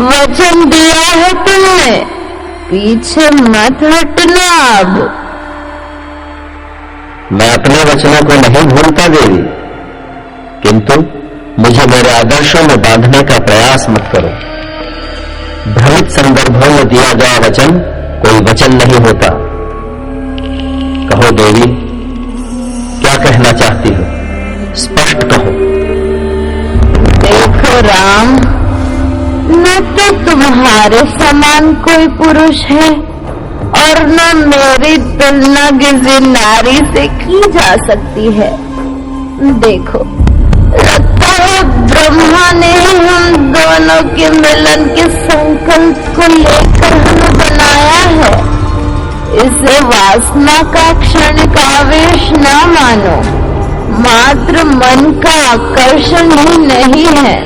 वचन दिया है तुमने, पीछे मत हटना। अब मैं अपने वचनों को नहीं भूलता देवी, किंतु मुझे मेरे आदर्शों में बांधने का प्रयास मत करो। भ्रमित संदर्भों में दिया गया वचन कोई वचन नहीं होता। कहो देवी, क्या कहना चाहती हो? स्पष्ट कहो। देखो राम, न तो तुम्हारे समान कोई पुरुष है और न मेरी तुलना किसी नारी से की जा सकती है। देखो, लगता है ब्रह्मा ने हम दोनों के मिलन के संकल्प को लेकर हमें बनाया है। इसे वासना का क्षणिक आवेश न मानो, मात्र मन का आकर्षण ही नहीं है।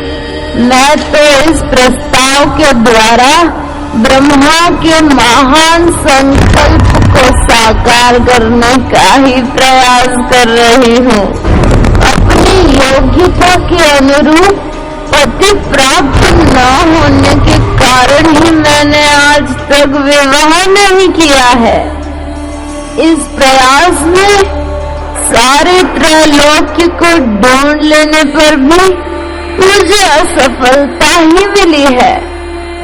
मैं तो इस प्रस्ताव के द्वारा ब्रह्मा के महान संकल्प को साकार करने का ही प्रयास कर रही हूँ। अपनी योग्यता के अनुरूप पति प्राप्त न होने के कारण ही मैंने आज तक विवाह नहीं किया है। इस प्रयास में सारे त्रैलोक्य को ढूंढ लेने पर भी मुझे असफलता ही मिली है।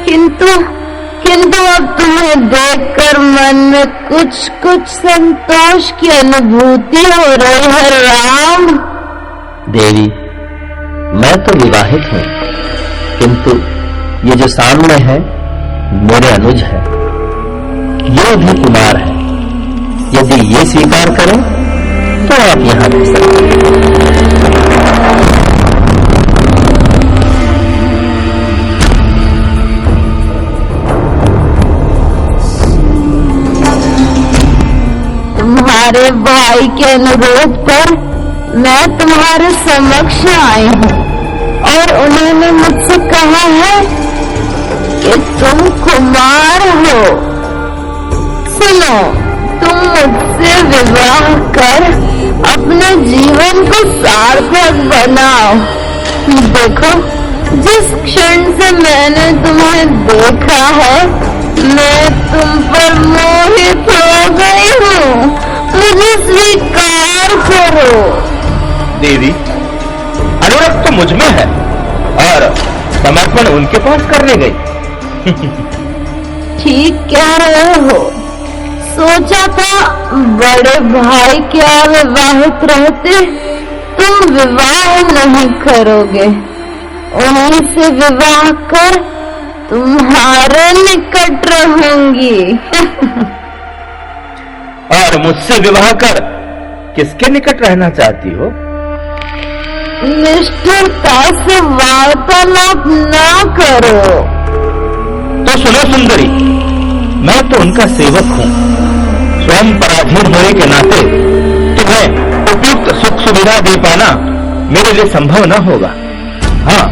किंतु अब तुम्हें देखकर मन में कुछ संतोष की अनुभूति हो रही है राम। देवी, मैं तो विवाहित हूँ, किंतु ये जो सामने है मेरे अनुज है। ये भी कुमार है। यदि ये स्वीकार करें तो आप यहाँ रह सकते हैं। तुम्हारे भाई के अनुरोध पर मैं तुम्हारे समक्ष आई हूँ और उन्होंने मुझसे कहा है कि तुम कुमार हो। सुनो, तुम मुझसे विवाह कर अपने जीवन को सार्थक बनाओ। देखो, जिस क्षण से मैंने तुम्हें देखा है मैं तुम पर मोहित हो गई हूँ। मुझे स्वीकार करो। देवी, अनुरक्त तो मुझ में है और समर्पण उनके पास करने गई। ठीक कह रहे हो। सोचा था बड़े भाई के अविवाहित रहते तुम विवाह नहीं करोगे, उन्हीं से विवाह कर तुम्हारे निकट रहूंगी। और मुझसे विवाह कर किसके निकट रहना चाहती हो? निष्ठुरता से वार्तालाप न करो। तो सुनो सुंदरी, मैं तो उनका सेवक हूँ। स्वयं पराधीन होने के नाते तुम्हें उपयुक्त सुख सुविधा दे पाना मेरे लिए संभव न होगा। हाँ,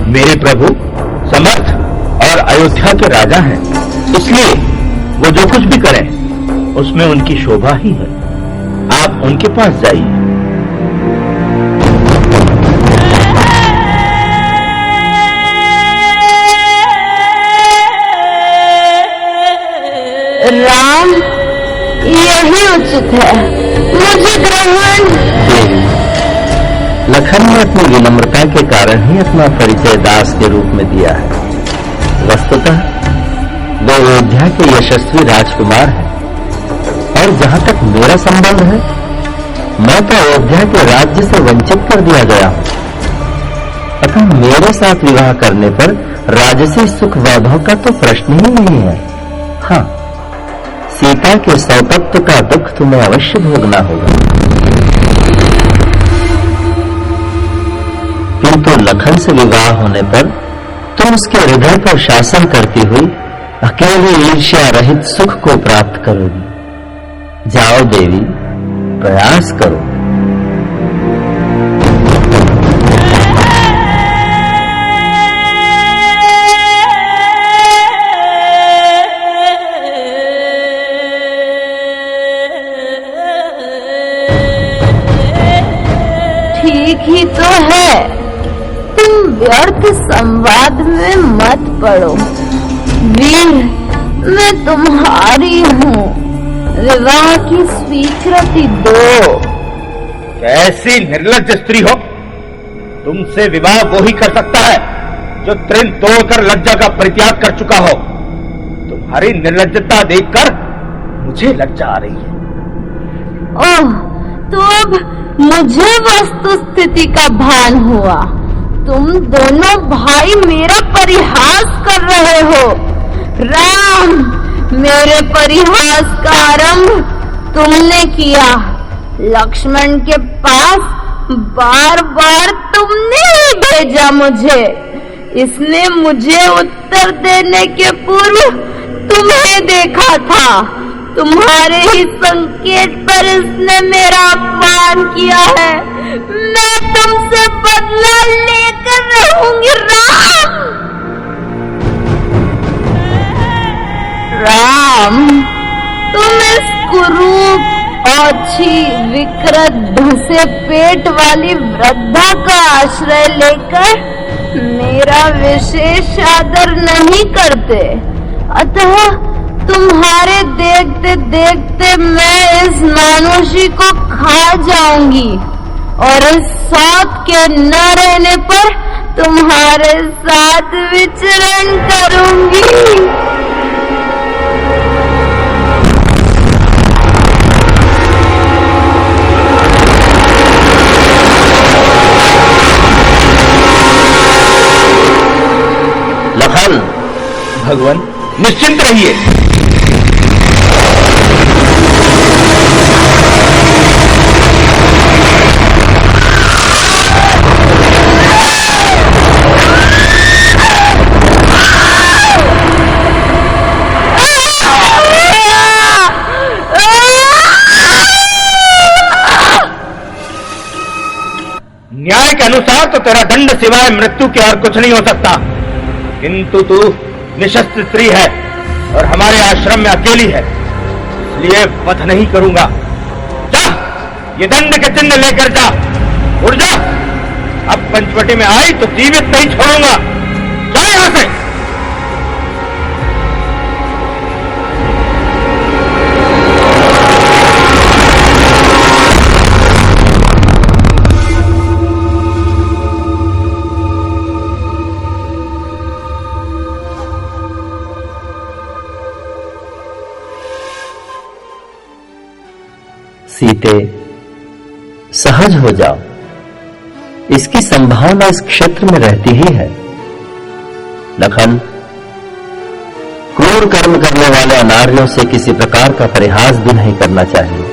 मेरे प्रभु समर्थ और अयोध्या के राजा हैं, इसलिए वो जो कुछ भी करें उसमें उनकी शोभा ही है। आप उनके पास जाइए। राम, यही उचित है। मुझे ग्रहण। लखन ने अपनी विनम्रता के कारण ही अपना परिचय दास के रूप में दिया है। वस्तुतः वो अयोध्या के यशस्वी राजकुमार हैं और जहां तक मेरा संबंध है, मैं तो अयोध्या के राज्य से वंचित कर दिया गया हूं। अतः मेरे साथ विवाह करने पर राजसी सुख वैभव का तो प्रश्न ही नहीं है। हाँ, सीता के सौतत्व का दुख तुम्हें अवश्य भोगना होगा। किंतु लखन से विवाह होने पर तुम उसके हृदय पर शासन करती हुई अकेले ईर्ष्या रहित सुख को प्राप्त करोगी। जाओ देवी, प्रयास करो। ठीक ही तो है। तुम व्यर्थ संवाद में मत पड़ो। वीर, मैं तुम्हारी हूँ, विवाह की स्वीकृति दो। कैसी निर्लज्ज स्त्री हो! तुमसे विवाह वो ही कर सकता है जो तृण तोड़कर लज्जा का परित्याग कर चुका हो। तुम्हारी निर्लज्जता देखकर मुझे लज्जा आ रही है। ओह, तो अब मुझे वस्तु स्थिति का भान हुआ। तुम दोनों भाई मेरा परिहास कर रहे हो। राम, मेरे परिहास का आरंभ तुमने किया। लक्ष्मण के पास बार बार तुमने ही भेजा मुझे। इसने मुझे उत्तर देने के पूर्व तुम्हें देखा था। तुम्हारे ही संकेत पर इसने मेरा अपमान किया है। मैं तुमसे बदला लेकर रहूंगी। राम, तुम इस कुरूप, ओछी, विकृत, धंसे पेट वाली वृद्धा का आश्रय लेकर मेरा विशेष आदर नहीं करते। अतः तुम्हारे देखते देखते मैं इस मानुषी को खा जाऊंगी और इस साथ के न रहने पर तुम्हारे साथ विचरण करूंगी। लखन, भगवान, निश्चिंत रहिए। न्याय के अनुसार तो तेरा दंड सिवाय मृत्यु के और कुछ नहीं हो सकता, किंतु तू निशस्त्र स्त्री है और हमारे आश्रम में अकेली है, इसलिए वध नहीं करूंगा। जा, ये दंड के चिन्ह लेकर जा। उड़ जा। अब पंचवटी में आई तो जीवित नहीं छोड़ूंगा। जा यहां से। सीते, सहज हो जाओ। इसकी संभावना इस क्षेत्र में रहती ही है। लखन, क्रूर कर्म करने वाले अनार्यों से किसी प्रकार का परिहास भी नहीं करना चाहिए।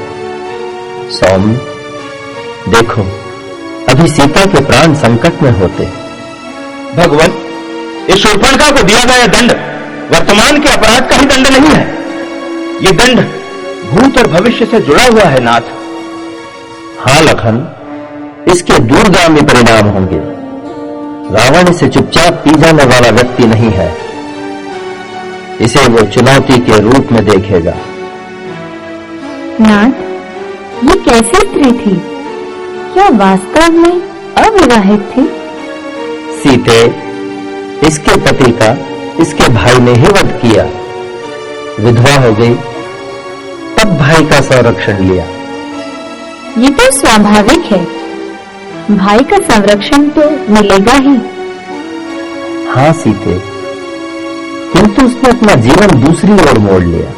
सौम्य, देखो, अभी सीता के प्राण संकट में होते। भगवान, इस शूर्पणखा को दिया गया दंड वर्तमान के अपराध का ही दंड नहीं है। ये दंड भूत और भविष्य से जुड़ा हुआ है नाथ। हाँ लखन, इसके दूरगामी परिणाम होंगे। रावण इसे चुपचाप पी जाने वाला व्यक्ति नहीं है। इसे वो चुनौती के रूप में देखेगा। नाथ, ये कैसी स्त्री थी? क्या वास्तव में अविवाहित थी? सीते, इसके पति का इसके भाई ने ही वध किया। विधवा हो गई, तब भाई का संरक्षण लिया। ये तो स्वाभाविक है। भाई का संरक्षण तो मिलेगा ही। हाँ सीते, किंतु उसने अपना जीवन दूसरी ओर मोड़ लिया।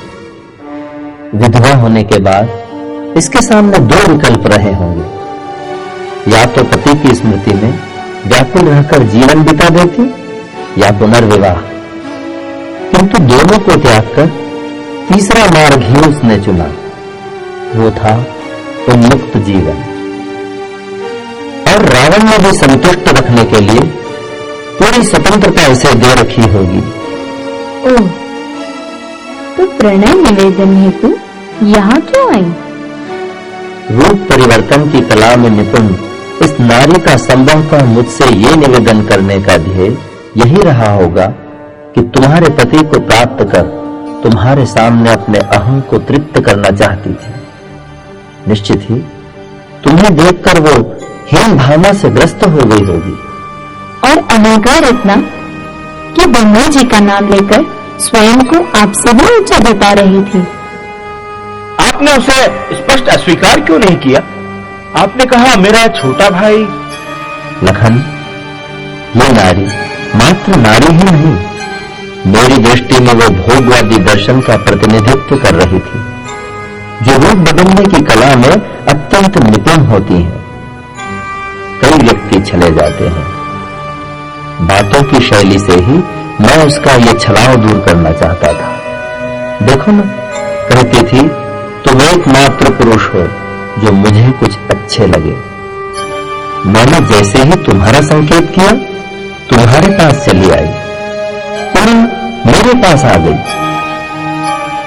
विधवा होने के बाद इसके सामने दो विकल्प रहे होंगे। या तो पति की स्मृति में व्याकुल रहकर जीवन बिता देती, या पुनर्विवाह। किंतु दोनों को त्याग कर तीसरा मार्ग ही उसने चुना। वो था उन्मुक्त जीवन। और रावण ने भी संतुष्ट रखने के लिए पूरी स्वतंत्रता इसे दे रखी होगी। ओह, तो प्रणय निवेदन हेतु यहाँ क्यों आई? रूप परिवर्तन की कला में निपुण इस नारी का संभवतः मुझसे ये निवेदन करने का ध्येय यही रहा होगा कि तुम्हारे पति को प्राप्त कर तुम्हारे सामने अपने अहं को तृप्त करना चाहती थी। निश्चित ही तुम्हें देखकर वो हीन भावना से ग्रस्त हो गई होगी। और अहंकार इतना कि ब्रह्मा जी का नाम लेकर स्वयं को आपसे भी ऊंचा बता रही थी। आपने उसे स्पष्ट अस्वीकार क्यों नहीं किया? आपने कहा मेरा छोटा भाई। लखन, ये नारी मात्र नारी ही नहीं, मेरी दृष्टि में वो भोगवादी दर्शन का प्रतिनिधित्व कर रही थी, जो रूप बदलने की कला में अत्यंत निपुण होती है। कई व्यक्ति छले जाते हैं। बातों की शैली से ही मैं उसका ये छलाव दूर करना चाहता था। देखो ना, कहती थी तुम एकमात्र पुरुष हो जो मुझे कुछ अच्छे लगे। मैंने जैसे ही तुम्हारा संकेत किया, तुम्हारे पास चली आई, पुनः मेरे पास आ गई।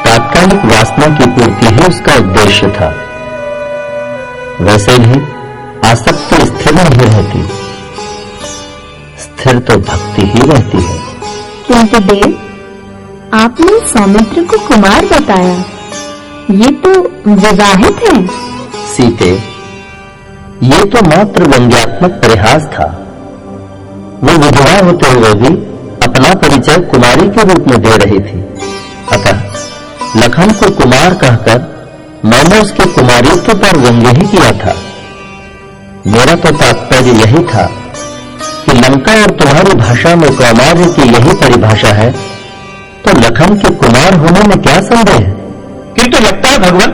तात्कालिक वासना की पूर्ति ही उसका उद्देश्य था। वैसे भी आसक्ति स्थिर नहीं रहती, स्थिर तो भक्ति ही रहती है। किंतु देव, आपने सौमित्र को कुमार बताया, ये तो विवाहित है। सीते, ये तो मात्र व्यंग्यात्मक परिहास था। वो विधवा होते हुए भी अपना परिचय कुमारी के रूप में दे रही थी। अतः लखन को कुमार कहकर मैंने उसके कुमारित्व पर व्यंग्य ही किया था। मेरा तो तात्पर्य यही था कि लंका और तुम्हारी भाषा में कौमार्य की यही परिभाषा है, तो लखन के कुमार होने में क्या संदेह है? किंतु लगता है भगवान,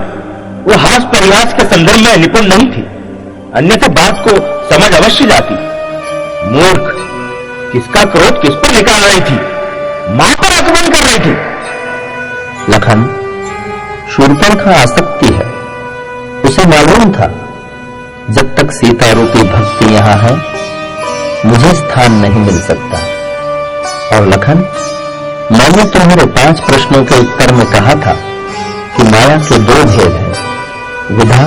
वो हास परिहास के संदर्भ में निपुण नहीं थी, अन्यथा बात को समझ अवश्य जाती। मूर्ख, किसका क्रोध किस पर निकाल रही थी? मां पर आक्रमण कर रही थी। लखन, शूर्पणखा आसक्ति है। उसे मालूम था जब तक सीता रूपी भक्ति यहां है, मुझे स्थान नहीं मिल सकता। और लखन, मैंने तुम्हारे 5 प्रश्नों के उत्तर में कहा था कि माया के 2 भेद हैं, विधा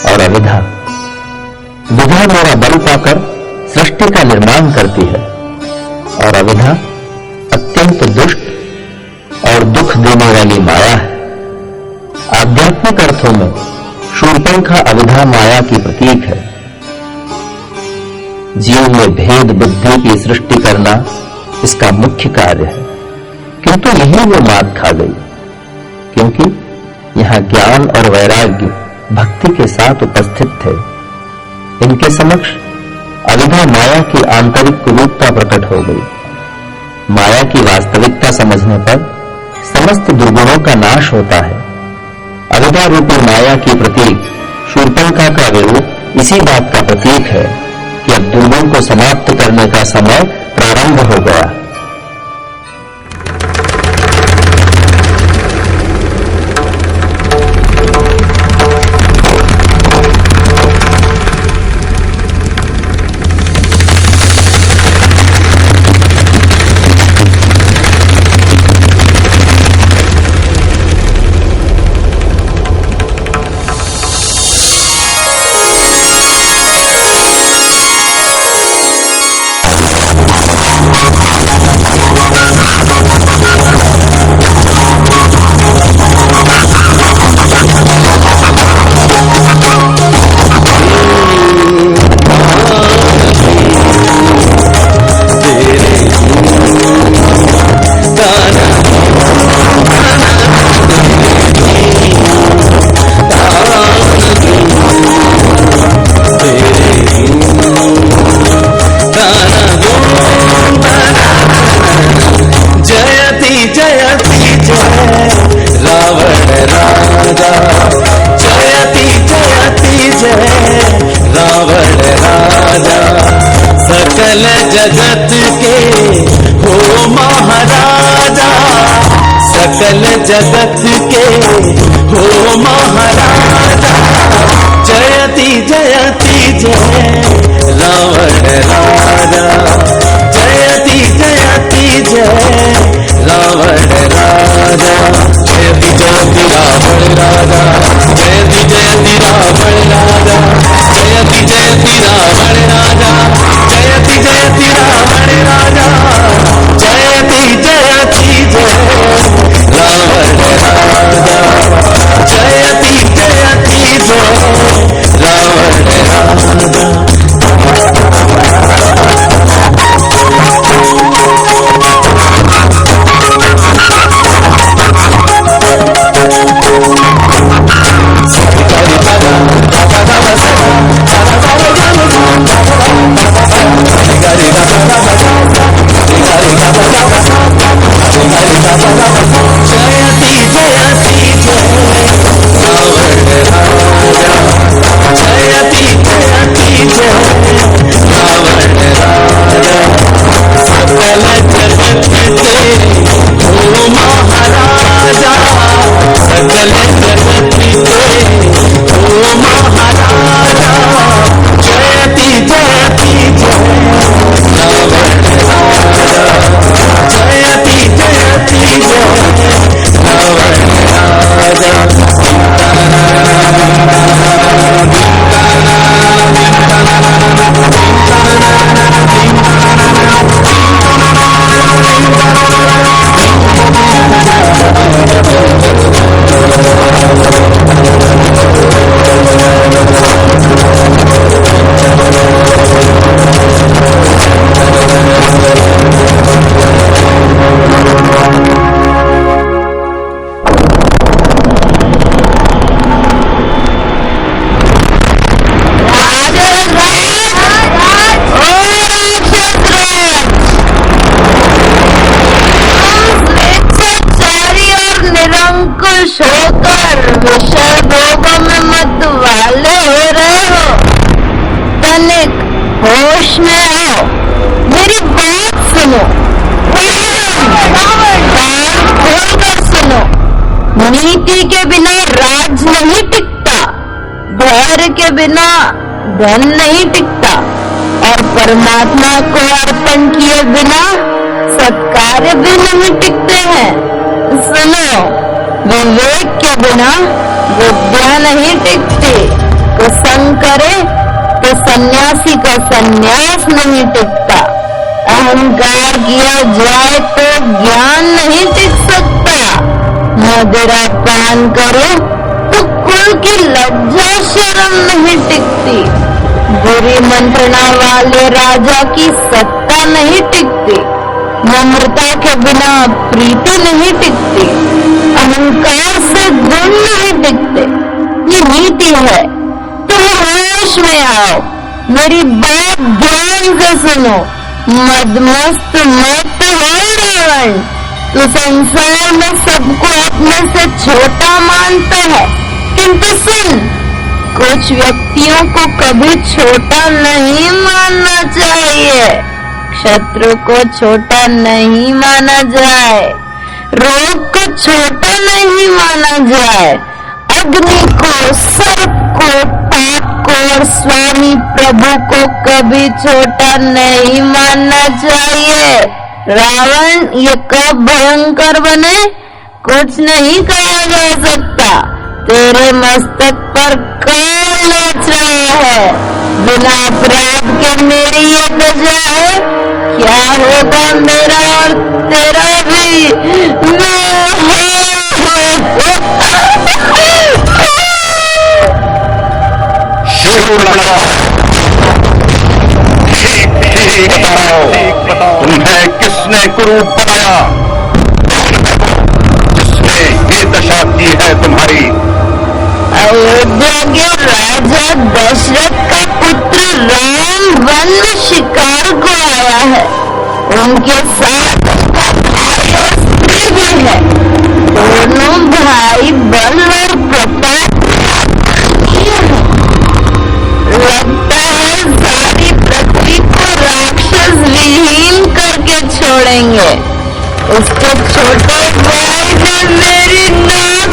और अविधा। विधा मेरा बल पाकर सृष्टि का निर्माण करती है, और अविधा अत्यंत दुष्ट और दुख देने वाली माया है। आध्यात्मिक अर्थों में शूर्पणखा अविधा माया की प्रतीक है। जीव में भेद बुद्धि की सृष्टि करना इसका मुख्य कार्य है, किंतु यही वो मात खा गई, क्योंकि यहां ज्ञान और वैराग्य भक्ति के साथ उपस्थित थे। इनके समक्ष अविधा माया की आंतरिक कुरूपता प्रकट हो गई। माया की वास्तविकता समझने पर समस्त दुर्गुणों का नाश होता है। अविधा रूपी माया की प्रतीक शूर्पणखा का विरूप इसी बात का प्रतीक है कि अब दुर्गुण को समाप्त करने का समय प्रारंभ हो गया। सकल जगत के हो महाराजा, सकल जगत के हो महाराजा। जयति जयति जय रावण राजा, जयति जयति जय रावण राजा। जयति जयति रावण राजा, जयति जयति रावण राजा, जयति जयति रावण राजा, जयति जयति रावण राजा। भक्ति के बिना राज नहीं टिकता, धैर्य के बिना धन नहीं टिकता, और परमात्मा को अर्पण किए बिना सत्कार्य भी नहीं टिकते हैं। सुनो, विवेक के बिना विद्या नहीं टिकती, कुसंग करे तो सन्यासी का सन्यास नहीं टिकता, अहंकार किया जाए तो ज्ञान नहीं टिक सकता, मदिरा पान करो तो कुल की लज्जा शर्म नहीं टिकती, बुरी मंत्रणा वाले राजा की सत्ता नहीं टिकती, नम्रता के बिना प्रीति नहीं टिकती, अहंकार से गुण नहीं टिकते। ये नीति है। तुम होश में आओ, मेरी बात ध्यान से सुनो। मदमस्त मत हो रावण, तू संसार में सबको अपने से छोटा मानता है, किंतु सुन, कुछ व्यक्तियों को कभी छोटा नहीं मानना चाहिए। शत्रु को छोटा नहीं माना जाए, रोग को छोटा नहीं माना जाए, अग्नि को, सर्प को, पाप को और स्वामी प्रभु को कभी छोटा नहीं मानना चाहिए। रावण ये कब भयंकर बने कुछ नहीं कहा जा सकता। तेरे मस्तक पर कौन नाच रहा है? बिना अपराध के मेरी ये दशा है, क्या होगा मेरा और तेरा भी। तुम्हें किसने कुरूप बनाया, जिसने ये दशा की है तुम्हारी? अयोध्या के राजा दशरथ का पुत्र राम वन में शिकार को आया है, उनके साथ उसका भाई और स्त्री भी है। दोनों भाई बल और प्रताप लगता है सारी पृथ्वी को राक्षस विहीन करके छोड़ेंगे। उसके छोटे भाई ने मेरी नाक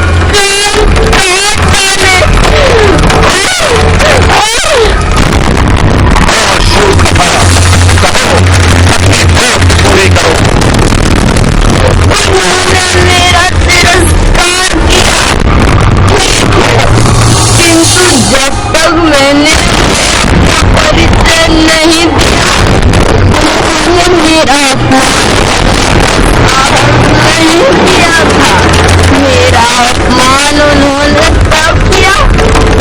मेरा तिरस्कार किया, किंतु जब तक मैंने परिचय नहीं दिया उन्होंने मेरा नहीं किया था। मेरा अपमान उन्होंने तब किया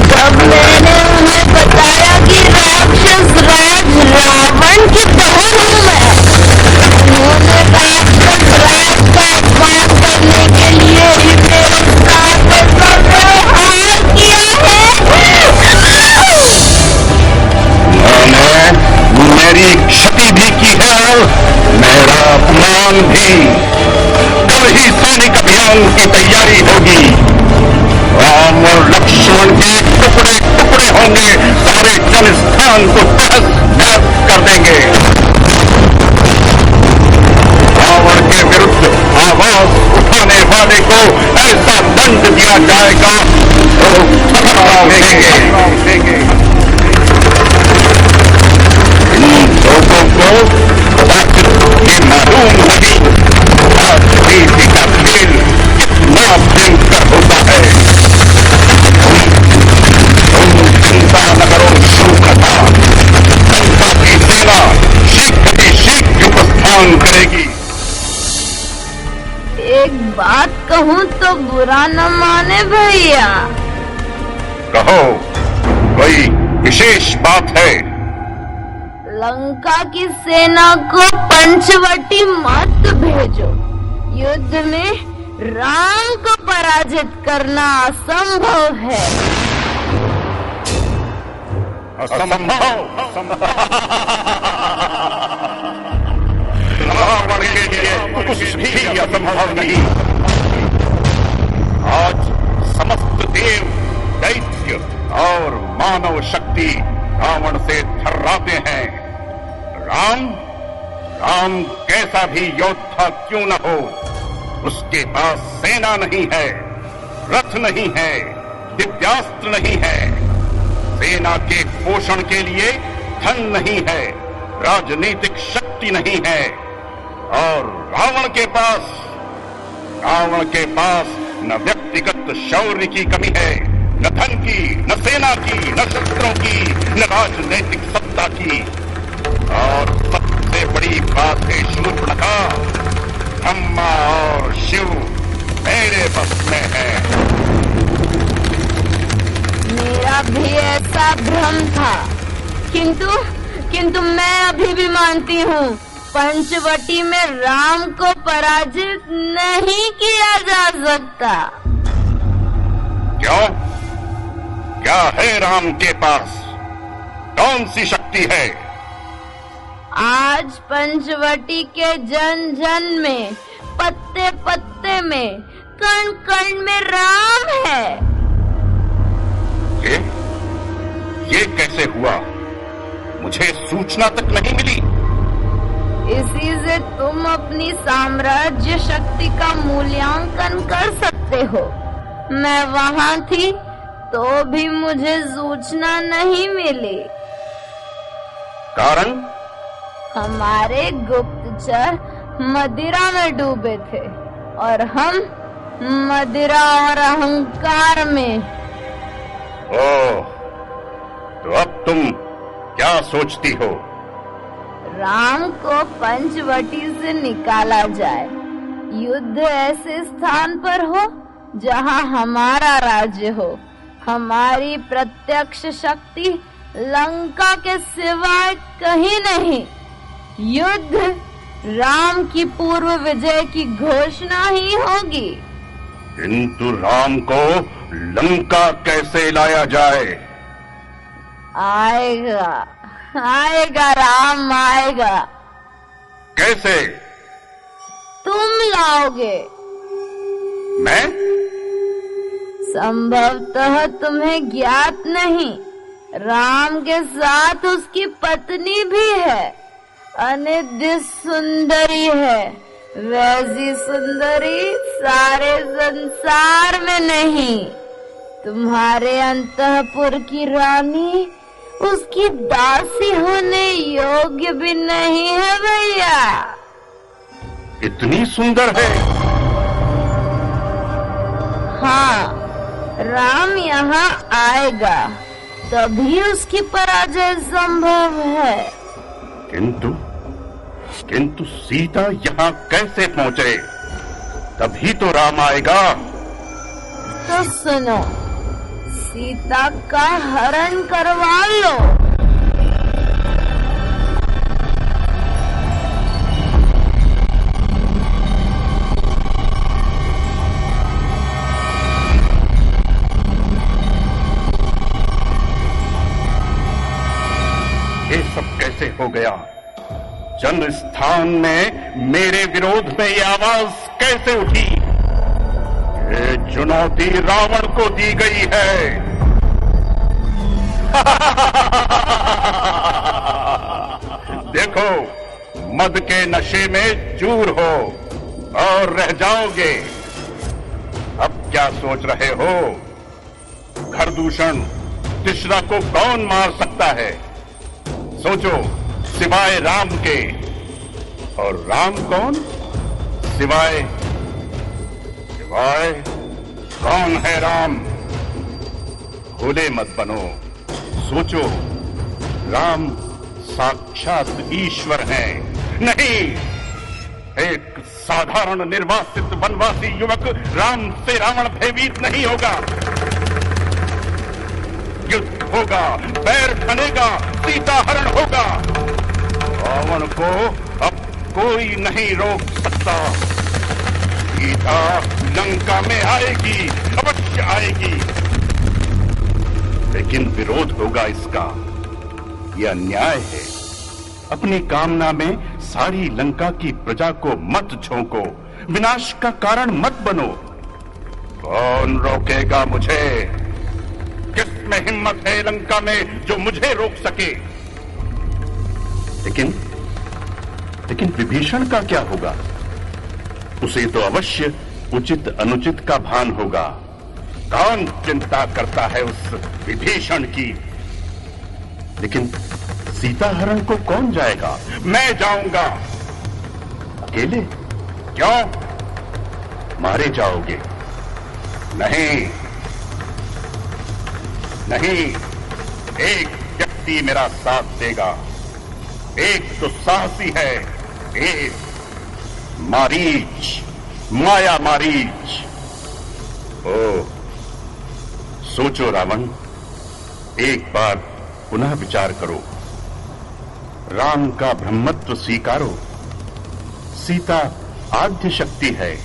जब मैंने उन्हें बताया कि राक्षस राज रावण की बहन हूँ मैं। उन्होंने राक्षस राज का अपमान करने के लिए ही मेरे साथ ऐसा व्यवहार किया है। उन्होंने मेरी क्षति भी की है, मेरा अपमान भी। कल ही सैनिक अभियान की तैयारी होगी, राम और लक्ष्मण के टुकड़े टुकड़े होंगे, सारे जन स्थान को तहस नहस कर देंगे। रावण के विरुद्ध आवाज उठाने वाले को ऐसा दंड दिया जाएगा तो ठहराव देंगे। लोगों को ये मालूम नहीं राजनीति का खेल कितना भयंकर होता है। तुम चिंता न करो शूरता, जनता की सेना शीघ्र ही शीघ्र उपस्थान करेगी। एक बात कहूँ तो बुरा न माने भैया। कहो, कोई विशेष बात है? लंका की सेना को पंचवटी मत भेजो। युद्ध में राम को पराजित करना असंभव है। असंभव? रावण के लिए कुछ भी असंभव नहीं। आज समस्त देव, दैत्य और मानव शक्ति रावण से थर्राते हैं। राम कैसा भी योद्धा क्यों न हो, उसके पास सेना नहीं है। रथ नहीं है, दिव्यास्त्र नहीं है, सेना के पोषण के लिए धन नहीं है, राजनीतिक शक्ति नहीं है, और रावण के पास न व्यक्तिगत शौर्य की कमी है, न धन की, न सेना की, न शस्त्रों की, न राजनीतिक सत्ता की, और सबसे बड़ी बात है शूर्पणखा, ब्रह्मा और शिव मेरे बस में है। मेरा भी ऐसा भ्रम था, किंतु मैं अभी भी मानती हूँ पंचवटी में राम को पराजित नहीं किया जा सकता। क्यों? क्या है राम के पास? कौन सी शक्ति है? आज पंचवटी के जन जन में, पत्ते पत्ते में, कण कण में राम है। ये कैसे हुआ? मुझे सूचना तक नहीं मिली। इसी से तुम अपनी साम्राज्य शक्ति का मूल्यांकन कर सकते हो। मैं वहां थी तो भी मुझे सूचना नहीं मिली। कारण? हमारे गुप्तचर मदिरा में डूबे थे और हम मदिरा और अहंकार में। ओह, तो अब तुम क्या सोचती हो? राम को पंचवटी से निकाला जाए, युद्ध ऐसे स्थान पर हो जहां हमारा राज्य हो, हमारी प्रत्यक्ष शक्ति लंका के सिवाय कहीं नहीं। युद्ध राम की पूर्व विजय की घोषणा ही होगी। किंतु राम को लंका कैसे लाया जाए? आएगा राम आएगा। कैसे? तुम लाओगे। मैं? संभवतः तुम्हें ज्ञात नहीं, राम के साथ उसकी पत्नी भी है, अनिद्य सुंदरी है। वैसी सुंदरी सारे संसार में नहीं। तुम्हारे अंतःपुर की रानी उसकी दासी होने योग्य भी नहीं है भैया। इतनी सुंदर है? हाँ, राम यहाँ आएगा तभी उसकी पराजय संभव है। किंतु सीता यहाँ कैसे पहुँचे? तभी तो राम आएगा। तो सुनो, सीता का हरण करवा लो। ये सब कैसे हो गया? जन्म स्थान में मेरे विरोध में ये आवाज कैसे उठी? ये चुनौती रावण को दी गई है। देखो, मद के नशे में चूर हो और रह जाओगे। अब क्या सोच रहे हो? खरदूषण तिश्रा को कौन मार सकता है? सोचो, सिवाय राम के। और राम कौन? सिवाय कौन है राम? भूले मत बनो। सोचो, राम साक्षात ईश्वर हैं। नहीं, एक साधारण निर्वासित वनवासी युवक राम से रावण भयभीत नहीं होगा। युद्ध होगा, पैर ठनेगा, सीता हरण होगा। रावण को अब कोई नहीं रोक सकता। सीता लंका में आएगी, अवश्य आएगी, लेकिन विरोध होगा इसका। यह अन्याय है। अपनी कामना में सारी लंका की प्रजा को मत झोंको, विनाश का कारण मत बनो। कौन रोकेगा मुझे? किसमें हिम्मत है लंका में जो मुझे रोक सके? लेकिन विभीषण का क्या होगा? उसे तो अवश्य उचित अनुचित का भान होगा। कौन चिंता करता है उस विभीषण की? लेकिन सीता हरण को कौन जाएगा? मैं जाऊंगा। अकेले? क्यों? मारे जाओगे? नहीं नहीं, एक व्यक्ति मेरा साथ देगा। एक तो साहसी है, एक मारीच, माया मारीच। ओ, सोचो रावण, एक बार पुनः विचार करो। राम का ब्रह्मत्व स्वीकारो। सीता आद्य शक्ति है।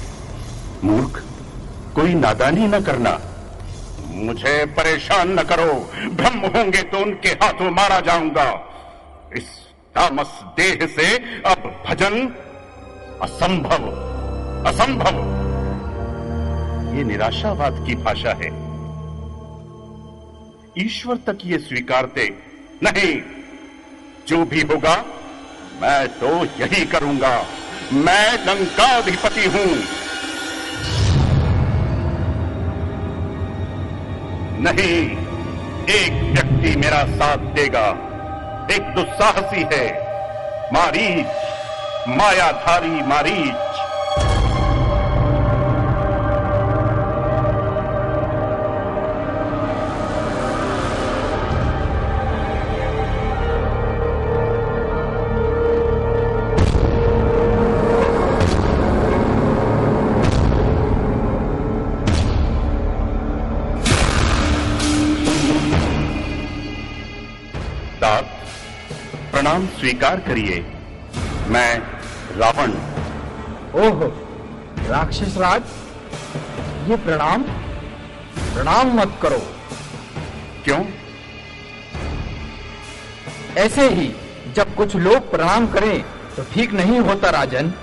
मूर्ख, कोई नादानी न करना। मुझे परेशान न करो। ब्रह्म होंगे तो उनके हाथों मारा जाऊंगा। इस तामस देह से अब भजन असंभव, असंभव। ये निराशावाद की भाषा है। ईश्वर तक ये स्वीकारते नहीं। जो भी होगा मैं तो यही करूंगा। मैं लंकाधिपति हूं। नहीं, एक व्यक्ति मेरा साथ देगा। एक दुस्साहसी है, मारीच, मायाधारी मारीच। प्रणाम स्वीकार करिए। मैं रावण। ओहो, राक्षस राज, ये प्रणाम प्रणाम मत करो। क्यों? ऐसे ही जब कुछ लोग प्रणाम करें तो ठीक नहीं होता राजन।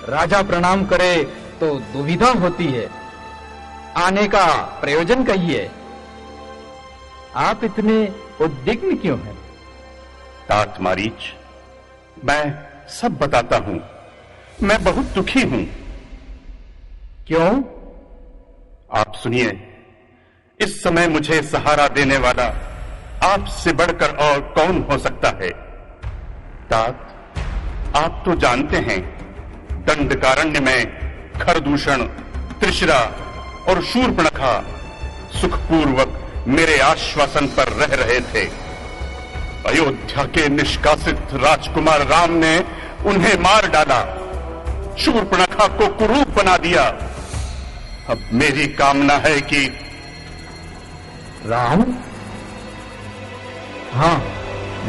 राजा प्रणाम करे तो दुविधा होती है। आने का प्रयोजन कहिए। आप इतने उद्विग्न क्यों हैं? तात मारीच, मैं सब बताता हूं। मैं बहुत दुखी हूं। क्यों? आप सुनिए। इस समय मुझे सहारा देने वाला आपसे बढ़कर और कौन हो सकता है? तात, आप तो जानते हैं, दंडकारण्य में खरदूषण, त्रिशरा और शूर्पणखा सुखपूर्वक मेरे आश्वासन पर रह रहे थे। अयोध्या के निष्कासित राजकुमार राम ने उन्हें मार डाला, शूर्पणखा को कुरूप बना दिया। अब मेरी कामना है कि राम? हाँ,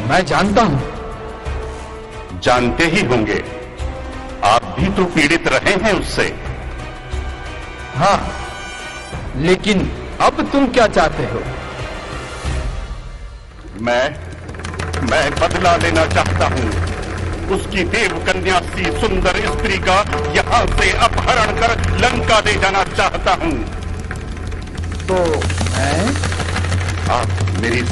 मैं जानता हूं। जानते ही होंगे, आप भी तो पीड़ित रहे हैं उससे। हाँ, लेकिन अब तुम क्या चाहते हो? मैं बदला लेना चाहता हूं। उसकी देवकन्या सी सुंदर स्त्री का यहां से अपहरण कर लंका ले जाना चाहता हूं। तो मैं? आप मेरी